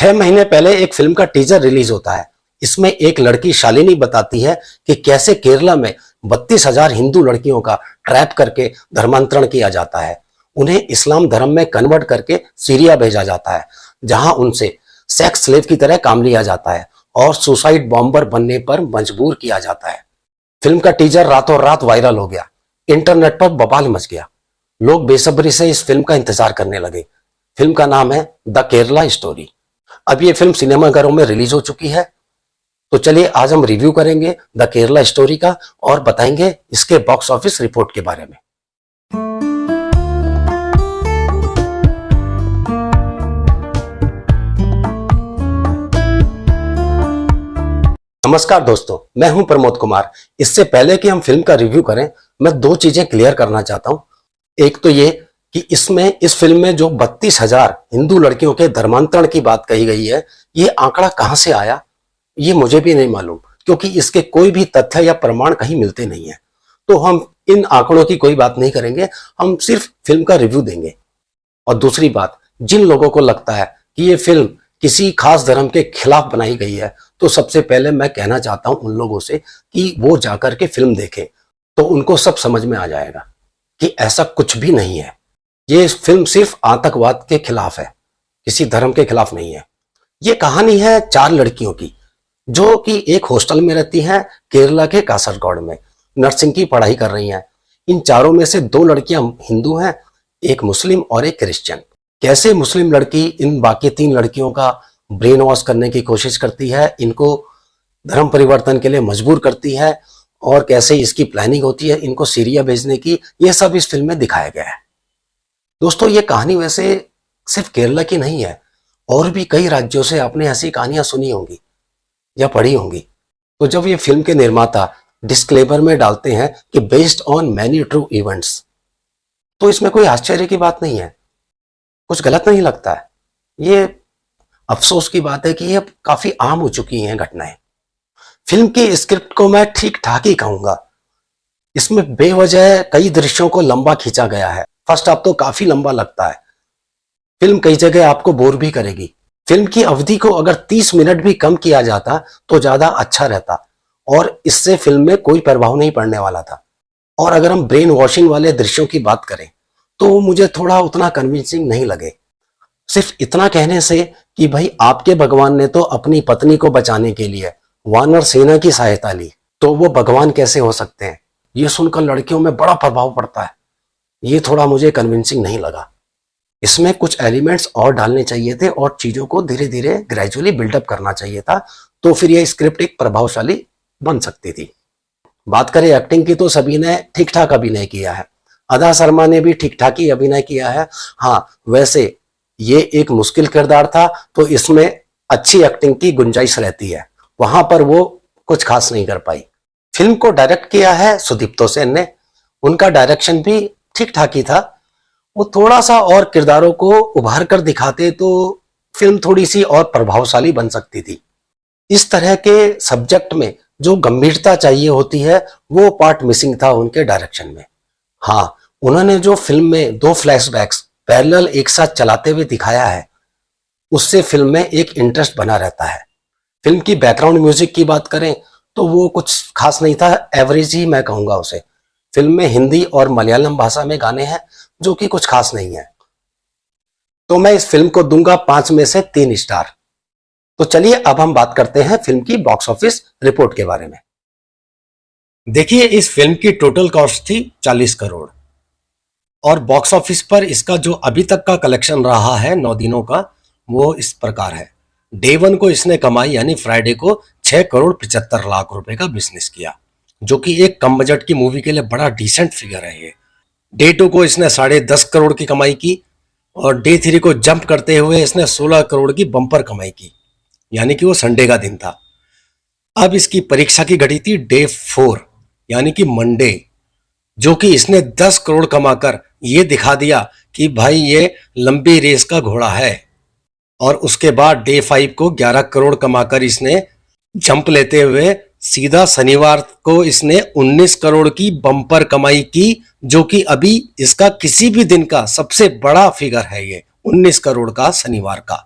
6 महीने पहले एक फिल्म का टीजर रिलीज होता है। इसमें एक लड़की शालिनी बताती है कि कैसे केरला में 32,000 हिंदू लड़कियों का ट्रैप करके धर्मांतरण किया जाता है। उन्हें इस्लाम धर्म में कन्वर्ट करके सीरिया भेजा जाता है, जहां उनसे सेक्स स्लेव की तरह काम लिया जाता है और सुसाइड बॉम्बर बनने पर मजबूर किया जाता है। फिल्म का टीजर रातों रात वायरल हो गया, इंटरनेट पर बवाल मच गया। लोग बेसब्री से इस फिल्म का इंतजार करने लगे। फिल्म का नाम है द केरला स्टोरी। अब ये फिल्म सिनेमाघरों में रिलीज हो चुकी है। तो चलिए आज हम रिव्यू करेंगे द केरला स्टोरी का और बताएंगे इसके बॉक्स ऑफिस रिपोर्ट के बारे में। नमस्कार दोस्तों, मैं हूं प्रमोद कुमार। इससे पहले कि हम फिल्म का रिव्यू करें, मैं दो चीजें क्लियर करना चाहता हूं। एक तो ये कि इस फिल्म में जो 32,000 हिंदू लड़कियों के धर्मांतरण की बात कही गई है, ये आंकड़ा कहां से आया ये मुझे भी नहीं मालूम, क्योंकि इसके कोई भी तथ्य या प्रमाण कहीं मिलते नहीं है। तो हम इन आंकड़ों की कोई बात नहीं करेंगे, हम सिर्फ फिल्म का रिव्यू देंगे। और दूसरी बात, जिन लोगों को लगता है कि ये फिल्म किसी खास धर्म के खिलाफ बनाई गई है, तो सबसे पहले मैं कहना चाहता हूं उन लोगों से कि वो जाकर के फिल्म देखें, तो उनको सब समझ में आ जाएगा कि ऐसा कुछ भी नहीं है। ये फिल्म सिर्फ आतंकवाद के खिलाफ है, किसी धर्म के खिलाफ नहीं है। ये कहानी है 4 लड़कियों की, जो कि एक हॉस्टल में रहती हैं केरला के कासरगोड में, नर्सिंग की पढ़ाई कर रही हैं। इन चारों में से 2 लड़कियां हिंदू हैं, एक मुस्लिम और एक क्रिश्चियन। कैसे मुस्लिम लड़की इन बाकी 3 लड़कियों का ब्रेन वॉश करने की कोशिश करती है, इनको धर्म परिवर्तन के लिए मजबूर करती है, और कैसे इसकी प्लानिंग होती है इनको सीरिया भेजने की, यह सब इस फिल्म में दिखाया गया है। दोस्तों, ये कहानी वैसे सिर्फ केरला की नहीं है, और भी कई राज्यों से आपने ऐसी कहानियां सुनी होंगी या पढ़ी होंगी। तो जब ये फिल्म के निर्माता डिस्क्लेमर में डालते हैं कि based on many true events, तो इसमें कोई आश्चर्य की बात नहीं है, कुछ गलत नहीं लगता है। ये अफसोस की बात है कि ये काफी आम हो चुकी हैं घटनाएं। फिल्म की स्क्रिप्ट को मैं ठीक ठाक ही कहूंगा। इसमें बेवजह कई दृश्यों को लंबा खींचा गया है। फर्स्ट हाफ तो काफी लंबा लगता है। फिल्म कई जगह आपको बोर भी करेगी। फिल्म की अवधि को अगर 30 मिनट भी कम किया जाता तो ज्यादा अच्छा रहता, और इससे फिल्म में कोई प्रभाव नहीं पड़ने वाला था। और अगर हम ब्रेन वॉशिंग वाले दृश्यों की बात करें तो वो मुझे थोड़ा उतना कन्विंसिंग नहीं लगे। सिर्फ इतना कहने से कि भाई आपके भगवान ने तो अपनी पत्नी को बचाने के लिए वानर सेना की सहायता ली, तो वो भगवान कैसे हो सकते हैं, ये सुनकर लड़कियों में बड़ा प्रभाव पड़ता है। ये थोड़ा मुझे कन्विंसिंग नहीं लगा। इसमें कुछ एलिमेंट्स और डालने चाहिए थे और चीजों को धीरे धीरे ग्रेजुअली बिल्डअप करना चाहिए था, तो फिर यह स्क्रिप्ट एक प्रभावशाली बन सकती थी। बात करें एक्टिंग की, तो सभी ने ठीक ठाक अभिनय किया है। अदा शर्मा ने भी ठीक ठाक ही अभिनय किया है। हाँ, वैसे ये एक मुश्किल किरदार था, तो इसमें अच्छी एक्टिंग की गुंजाइश रहती है, वहां पर वो कुछ खास नहीं कर पाई। फिल्म को डायरेक्ट किया है सुदीप्तो सेन ने। उनका डायरेक्शन भी ठीक ठाक ही था। वो थोड़ा सा और किरदारों को उभार कर दिखाते तो फिल्म थोड़ी सी और प्रभावशाली बन सकती थी। इस तरह के सब्जेक्ट में जो गंभीरता चाहिए होती है, वो पार्ट मिसिंग था उनके डायरेक्शन में। हाँ, उन्होंने जो फिल्म में 2 फ्लैशबैक्स पैरेलल एक साथ चलाते हुए दिखाया है, उससे फिल्म में एक इंटरेस्ट बना रहता है। फिल्म की बैकग्राउंड म्यूजिक की बात करें तो वो कुछ खास नहीं था, एवरेज ही मैं कहूंगा उसे। फिल्म में हिंदी और मलयालम भाषा में गाने हैं जो कि कुछ खास नहीं है। तो मैं इस फिल्म को दूंगा 5 में से 3 स्टार। तो चलिए अब हम बात करते हैं फिल्म की बॉक्स ऑफिस रिपोर्ट के बारे में। देखिए, इस फिल्म की टोटल कॉस्ट थी 40 करोड़, और बॉक्स ऑफिस पर इसका जो अभी तक का कलेक्शन रहा है 9 दिनों का, वो इस प्रकार है। डे 1 को इसने कमाई, यानी फ्राइडे को 6 करोड़ 75 लाख रुपए का बिजनेस किया, जो कि एक कम बजट की मूवी के लिए बड़ा डिसेंट फिगर है ये। डे 2 को इसने 10.5 करोड़ की कमाई की, और डे 3 को जंप करते हुए इसने 16 करोड़ की बम्पर कमाई की, यानी कि वो संडे का दिन था। अब इसकी परीक्षा की घड़ी थी डे 4, यानी कि मंडे, जो कि इसने 10 करोड़ कमाकर ये दिखा दिया कि भाई ये लंबी रेस का घोड़ा है। और उसके बाद डे 5 को 11 करोड़ कमाकर इसने जंप लेते हुए सीधा शनिवार को इसने 19 करोड़ की बम्पर कमाई की, जो कि अभी इसका किसी भी दिन का सबसे बड़ा फिगर है ये 19 करोड़ का शनिवार का।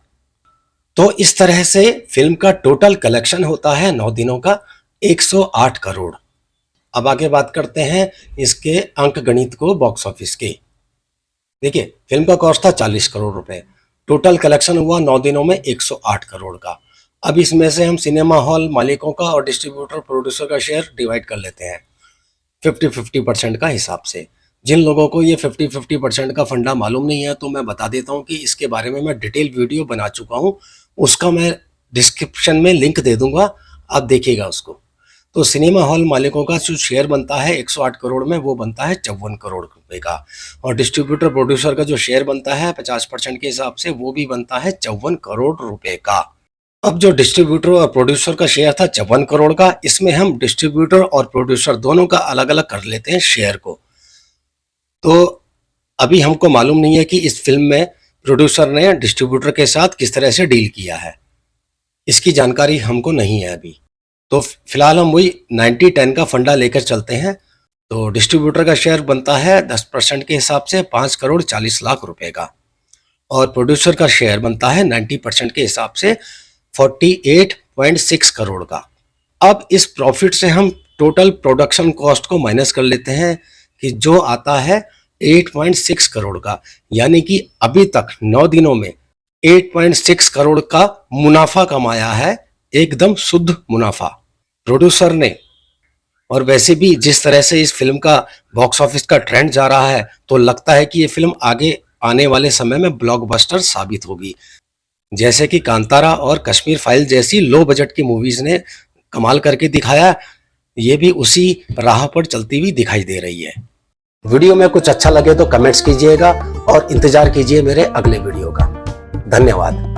तो इस तरह से फिल्म का टोटल कलेक्शन होता है 9 दिनों का 108 करोड़। अब आगे बात करते हैं इसके अंक गणित को बॉक्स ऑफिस के। देखिए, फिल्म का कॉस्ट था 40 करोड़ रुपए, टोटल कलेक्शन हुआ 9 दिनों में 108 करोड़ का। अब इसमें से हम सिनेमा हॉल मालिकों का और डिस्ट्रीब्यूटर प्रोड्यूसर का शेयर डिवाइड कर लेते हैं 50-50% का हिसाब से। जिन लोगों को ये 50-50% का फंडा मालूम नहीं है तो मैं बता देता हूँ कि इसके बारे में मैं डिटेल वीडियो बना चुका हूँ, उसका मैं डिस्क्रिप्शन में लिंक दे दूंगा, आप देखिएगा उसको। तो सिनेमा हॉल मालिकों का जो शेयर बनता है 108 करोड़ में, वो बनता है 54 करोड़ रुपए का। और डिस्ट्रीब्यूटर प्रोड्यूसर का जो शेयर बनता है 50% के हिसाब से, वो भी बनता है 54 करोड़ रुपए का। अब जो डिस्ट्रीब्यूटर और प्रोड्यूसर का शेयर था 54 करोड़ का, इसमें हम डिस्ट्रीब्यूटर और प्रोड्यूसर दोनों का अलग अलग कर लेते हैं शेयर को। तो अभी हमको मालूम नहीं है कि इस फिल्म में प्रोड्यूसर ने डिस्ट्रीब्यूटर के साथ किस तरह से डील किया है, इसकी जानकारी हमको नहीं है अभी। तो फिलहाल हम वही 90-10 का फंडा लेकर चलते हैं। तो डिस्ट्रीब्यूटर का शेयर बनता है 10% के हिसाब से 5 करोड़ 40 लाख रुपए का, और प्रोड्यूसर का शेयर बनता है 90% के हिसाब से 48.6 करोड़ का। अब इस प्रॉफिट से हम टोटल प्रोडक्शन कॉस्ट को माइनस कर लेते हैं कि जो आता है 8.6 करोड़ का, यानी कि अभी तक 9 दिनों में 8.6 करोड़ का मुनाफा कमाया है, एकदम शुद्ध मुनाफा प्रोड्यूसर ने। और वैसे भी जिस तरह से इस फिल्म का बॉक्स ऑफिस का ट्रेंड जा रहा है, तो लगता है कि ये फिल्म आगे आने वाले समय में ब्लॉकबस्टर साबित होगी, जैसे कि कांतारा और कश्मीर फाइल जैसी लो बजट की मूवीज ने कमाल करके दिखाया, ये भी उसी राह पर चलती हुई दिखाई दे रही है। वीडियो में कुछ अच्छा लगे तो कमेंट्स कीजिएगा और इंतजार कीजिए मेरे अगले वीडियो का। धन्यवाद।